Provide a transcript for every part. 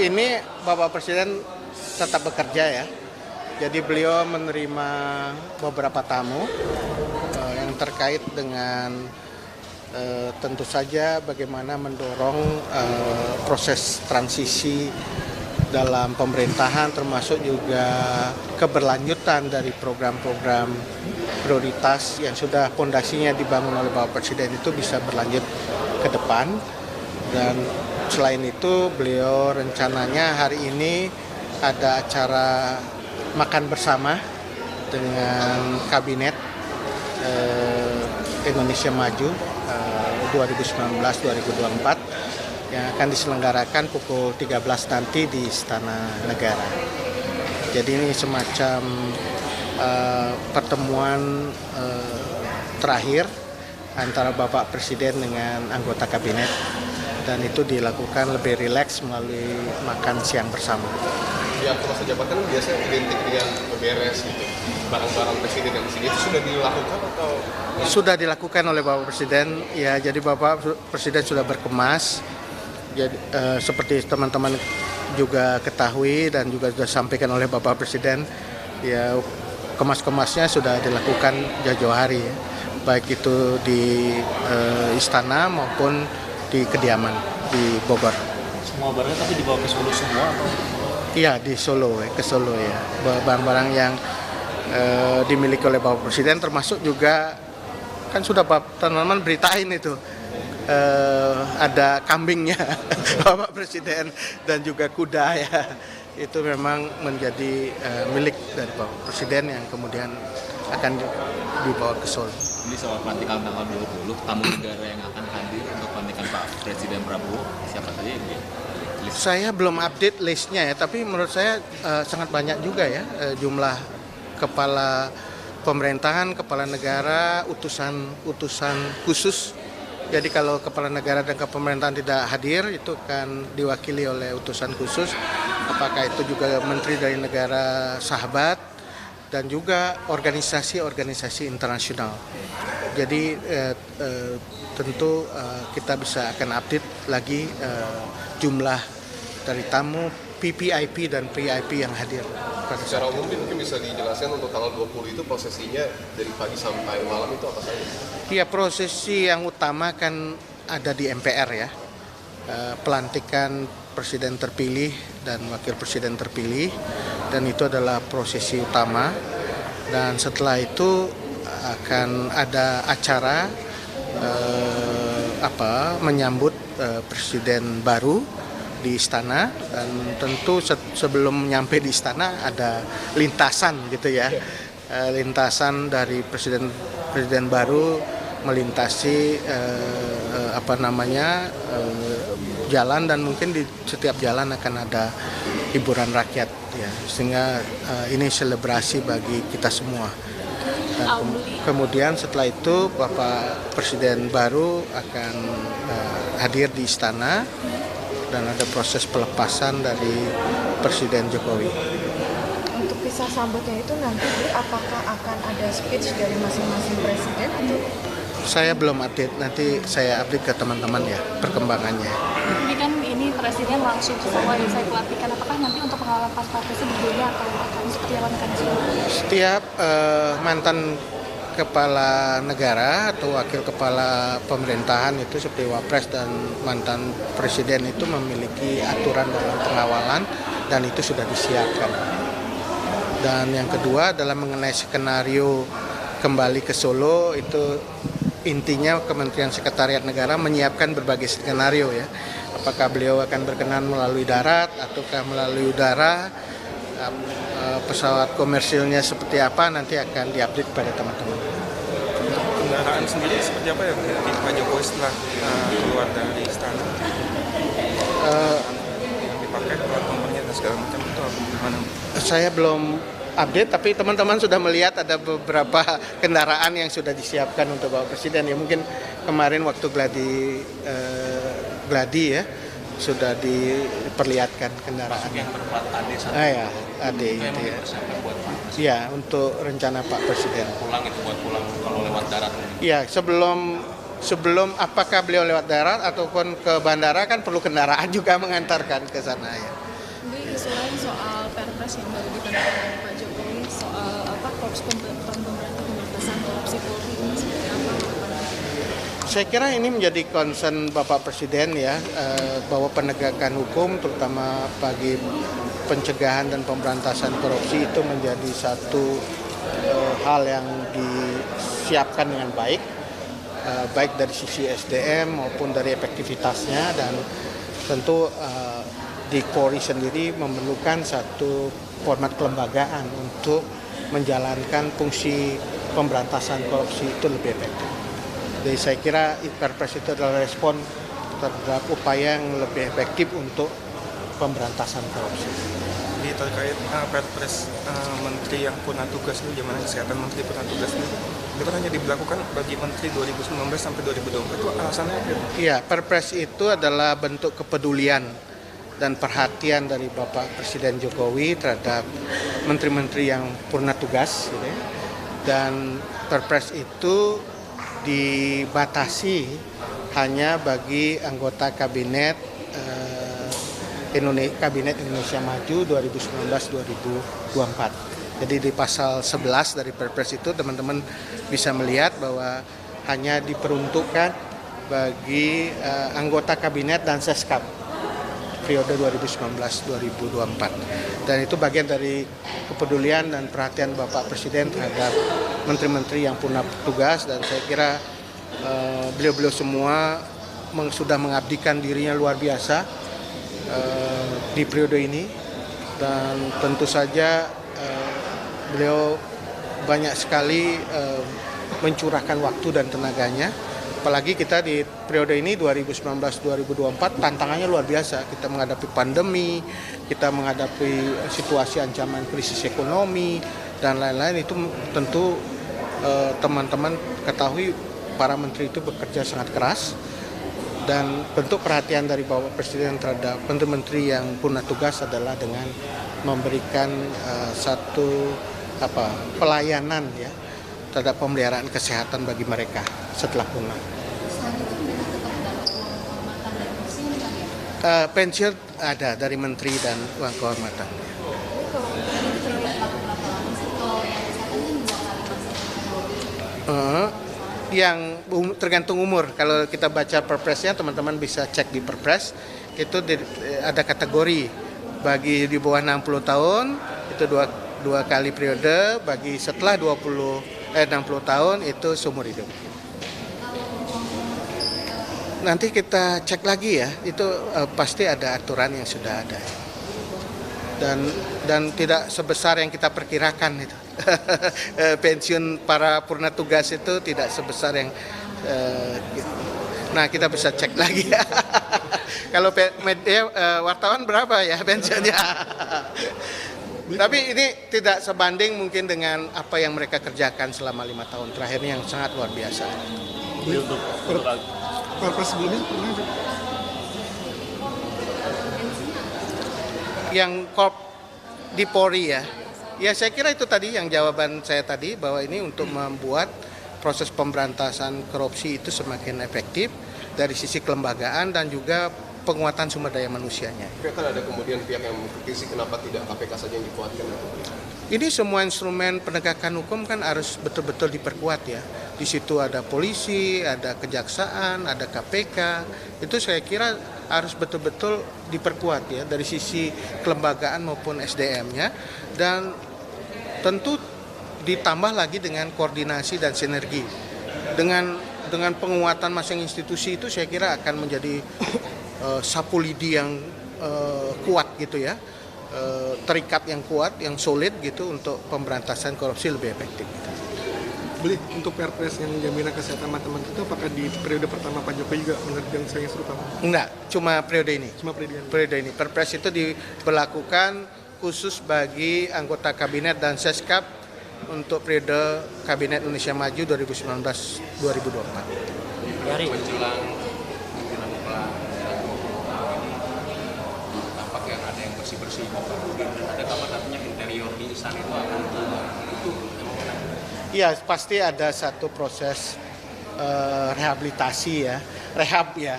ini Bapak Presiden tetap bekerja ya. Jadi beliau menerima beberapa tamu yang terkait dengan tentu saja bagaimana mendorong proses transisi dalam pemerintahan, termasuk juga keberlanjutan dari program-program prioritas yang sudah fondasinya dibangun oleh Bapak Presiden itu bisa berlanjut ke depan. Dan selain itu beliau rencananya hari ini ada acara makan bersama dengan kabinet Indonesia Maju 2019-2024 yang akan diselenggarakan pukul 13 nanti di Istana Negara. Jadi ini semacam pertemuan terakhir antara Bapak Presiden dengan anggota kabinet, dan itu dilakukan lebih rileks melalui makan siang bersama. Ya, masa jabatan biasanya identik dengan beberes gitu. Barang-barang presiden yang di sini itu sudah dilakukan atau? Sudah dilakukan oleh Bapak Presiden. Ya, jadi Bapak Presiden sudah berkemas. Jadi seperti teman-teman juga ketahui dan juga sudah sampaikan oleh Bapak Presiden, ya kemas-kemasnya sudah dilakukan jauh-jauh hari, ya. Baik itu di istana maupun di kediaman di Bogor. Semua barangnya tapi dibawa ke Solo semua atau? Iya, di Solo, ke Solo ya. Barang-barang yang dimiliki oleh Bapak Presiden, termasuk juga kan sudah teman-teman beritain itu ada kambingnya Bapak Presiden dan juga kuda ya. Itu memang menjadi milik dari Bapak Presiden yang kemudian akan dibawa ke Solo. Ini soal pelantikan tanggal 20, tamu negara yang akan hadir untuk pelantikan Pak Presiden Prabowo, siapa saja yang Saya belum update listnya ya, tapi menurut saya sangat banyak juga ya jumlah kepala pemerintahan, kepala negara, utusan khusus. Jadi kalau kepala negara dan kepemerintahan tidak hadir, itu akan diwakili oleh utusan khusus. Apakah itu juga menteri dari negara sahabat dan juga organisasi-organisasi internasional. Jadi tentu kita bisa akan update lagi jumlah dari tamu PPIP dan PIP yang hadir. Secara umum mungkin bisa dijelaskan untuk tanggal 20 itu prosesinya dari pagi sampai malam itu apa saja? Ya, prosesi yang utama kan ada di MPR ya, pelantikan presiden terpilih dan wakil presiden terpilih, dan itu adalah prosesi utama. Dan setelah itu akan ada acara menyambut presiden baru di istana, dan tentu sebelum nyampe di istana ada lintasan gitu ya, lintasan dari presiden baru melintasi jalan, dan mungkin di setiap jalan akan ada hiburan rakyat ya, sehingga ini selebrasi bagi kita semua. Dan kemudian setelah itu Bapak Presiden baru akan hadir di istana dan ada proses pelepasan dari Presiden Jokowi. Untuk kisah sambutnya itu nanti apakah akan ada speech dari masing-masing presiden atau? Saya belum update, nanti saya update ke teman-teman ya perkembangannya. Ini kan presiden langsung setelah selesai pelantikan, apakah nanti untuk pengalaman pas presiden berbeda atau akan seperti apa mekanisme? Setiap mantan kepala negara atau wakil kepala pemerintahan itu seperti wapres dan mantan presiden itu memiliki aturan dalam pengawalan, dan itu sudah disiapkan. Dan yang kedua adalah mengenai skenario kembali ke Solo, itu intinya Kementerian Sekretariat Negara menyiapkan berbagai skenario ya. Apakah beliau akan berkenan melalui darat ataukah melalui udara, pesawat komersilnya seperti apa, nanti akan diupdate pada teman-teman. Kendaraan sendiri seperti apa ya Pak Jokowi setelah keluar dari istana? Yang dipakai plat nomornya dan segala macam itu apa gimana? Saya belum update, tapi teman-teman sudah melihat ada beberapa kendaraan yang sudah disiapkan untuk Bapak Presiden ya. Mungkin kemarin waktu gladi ya sudah diperlihatkan kendaraan. Yang berplat AD ya, AD itu ya. Ya, untuk rencana Pak Presiden. Pulang itu buat pulang kalau lewat darat. Ya, sebelum apakah beliau lewat darat ataupun ke bandara kan perlu kendaraan juga mengantarkan ke sana ya. Di isu lain soal Perpres yang baru ditandatangani oleh Pak Jokowi soal Korps Pemberantasan Korupsi Polri ini seperti apa harapannya? Saya kira ini menjadi concern Bapak Presiden ya, bahwa penegakan hukum terutama bagi pencegahan dan pemberantasan korupsi itu menjadi satu hal yang disiapkan dengan baik, baik dari sisi SDM maupun dari efektivitasnya, dan tentu di Polri sendiri memerlukan satu format kelembagaan untuk menjalankan fungsi pemberantasan korupsi itu lebih efektif. Jadi saya kira Perpres itu adalah respon terhadap upaya yang lebih efektif untuk pemberantasan korupsi. Di terkait Perpres Menteri yang purna tugas itu, Jaminan Kesehatan Menteri purna tugas itu kan hanya diberlakukan bagi Menteri 2019 sampai 2024, itu alasannya apa? Iya, Perpres itu adalah bentuk kepedulian dan perhatian dari Bapak Presiden Jokowi terhadap menteri-menteri yang purna tugas, gitu ya. Dan Perpres itu dibatasi hanya bagi anggota Kabinet Indonesia Maju 2019-2024. Jadi di pasal 11 dari Perpres itu teman-teman bisa melihat bahwa hanya diperuntukkan bagi anggota Kabinet dan Seskap periode 2019-2024. Dan itu bagian dari kepedulian dan perhatian Bapak Presiden terhadap menteri-menteri yang purna tugas, dan saya kira beliau-beliau semua sudah mengabdikan dirinya luar biasa di periode ini, dan tentu saja beliau banyak sekali mencurahkan waktu dan tenaganya. Apalagi kita di periode ini 2019-2024 tantangannya luar biasa. Kita menghadapi pandemi, kita menghadapi situasi ancaman krisis ekonomi dan lain-lain. Itu tentu teman-teman ketahui para menteri itu bekerja sangat keras, dan bentuk perhatian dari Bapak Presiden terhadap menteri-menteri yang purna tugas adalah dengan memberikan satu pelayanan ya terhadap pemeliharaan kesehatan bagi mereka setelah purna. Pensiun ada dari menteri dan uang kehormatan. Yang tergantung umur. Kalau kita baca perpresnya, teman-teman bisa cek di perpres, itu ada kategori bagi di bawah 60 tahun itu dua kali periode, bagi setelah 60 tahun itu seumur hidup. Nanti kita cek lagi ya, itu pasti ada aturan yang sudah ada, dan tidak sebesar yang kita perkirakan itu. Pensiun para purna tugas itu tidak sebesar yang nah kita bisa cek lagi. Kalau media wartawan berapa ya pensiunnya? Tapi ini tidak sebanding mungkin dengan apa yang mereka kerjakan selama 5 tahun terakhir yang sangat luar biasa. Perpres sebelumnya pernah juga? Yang di Polri ya. Ya saya kira itu tadi yang jawaban saya tadi, bahwa ini untuk membuat proses pemberantasan korupsi itu semakin efektif dari sisi kelembagaan dan juga penguatan sumber daya manusianya. Kan ada kemudian pihak yang mengkritisi kenapa tidak KPK saja yang dikuatkan. Ini semua instrumen penegakan hukum kan harus betul-betul diperkuat ya. Di situ ada polisi, ada kejaksaan, ada KPK. Itu saya kira harus betul-betul diperkuat ya dari sisi kelembagaan maupun SDM-nya, dan tentu ditambah lagi dengan koordinasi dan sinergi. Dengan penguatan masing institusi itu saya kira akan menjadi sapu lidi yang kuat gitu ya. Terikat yang kuat, yang solid gitu untuk pemberantasan korupsi lebih efektif. Beli untuk Perpres yang jaminan kesehatan teman-teman itu apakah di periode pertama Pak Jokowi juga mengerjakan yang serupa? Enggak, cuma periode ini. Periode ini. Perpres itu diberlakukan khusus bagi anggota kabinet dan Seskap untuk periode Kabinet Indonesia Maju 2019-2024. Menjelang tampaknya ada yang bersih-bersih, ada kabar katanya interior di istana itu akan itu. Iya, pasti ada satu proses rehabilitasi ya, rehab ya,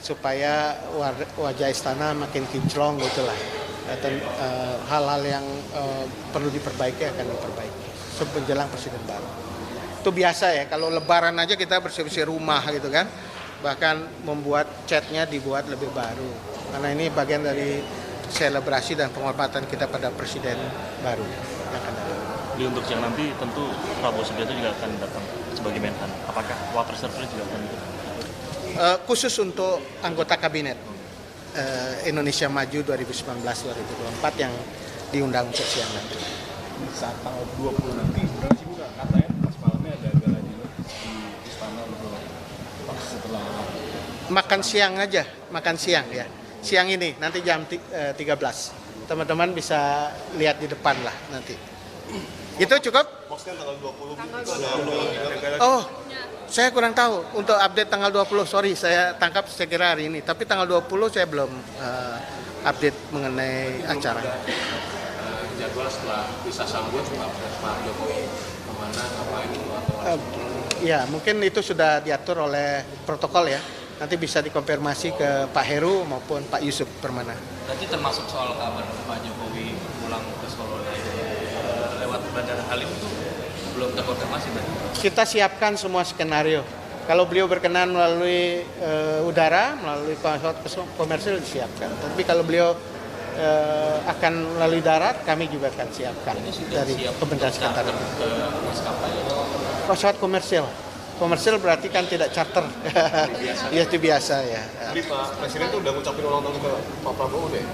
supaya wajah istana makin kinclong gitulah. hal-hal yang perlu diperbaiki akan diperbaiki menjelang presiden baru. Itu biasa ya, kalau lebaran aja kita bersih-bersih rumah gitu kan, bahkan membuat catnya dibuat lebih baru, karena ini bagian dari selebrasi dan penghormatan kita pada presiden baru yang akan datang. Jadi untuk yang nanti tentu Prabowo Subianto juga akan datang sebagai Menhan. Apakah Wapres juga akan ikut? Khusus untuk anggota kabinet Indonesia Maju 2019-2024 yang diundang untuk siang nanti. Saat tanggal 20 nanti sebenarnya sih bukan katanya pas malamnya ada gala dinner di istana gitu pas setelah Makan siang aja, makan siang ya. Siang ini nanti jam 13. Teman-teman bisa lihat di depan lah nanti. Itu cukup? Maksudnya tanggal 20 itu ada Oh, saya kurang tahu untuk update tanggal 20. Sorry, saya tangkap saya kira hari ini. Tapi tanggal 20 saya belum update mengenai acara. Jadwal setelah bisa sambut Pak Jokowi kemana, ngapain itu atau Ya, mungkin itu sudah diatur oleh protokol ya. Nanti bisa dikonfirmasi ke Pak Heru maupun Pak Yusuf Permana. berarti termasuk soal kabar Pak Jokowi pulang ke Solo lewat Bandara Halim itu belum terkonfirmasi berarti? Kita siapkan semua skenario. Kalau beliau berkenan melalui udara, melalui pesawat komersil disiapkan. Tapi kalau beliau akan melalui darat, kami juga akan siapkan dari Kementerian Sekretariat. Pesawat komersil. Komersil berarti kan tidak charter. Ya itu biasa ya. Jadi Pak Presiden tuh udah ngucapin ulang tahun ke Pak Prabowo deh.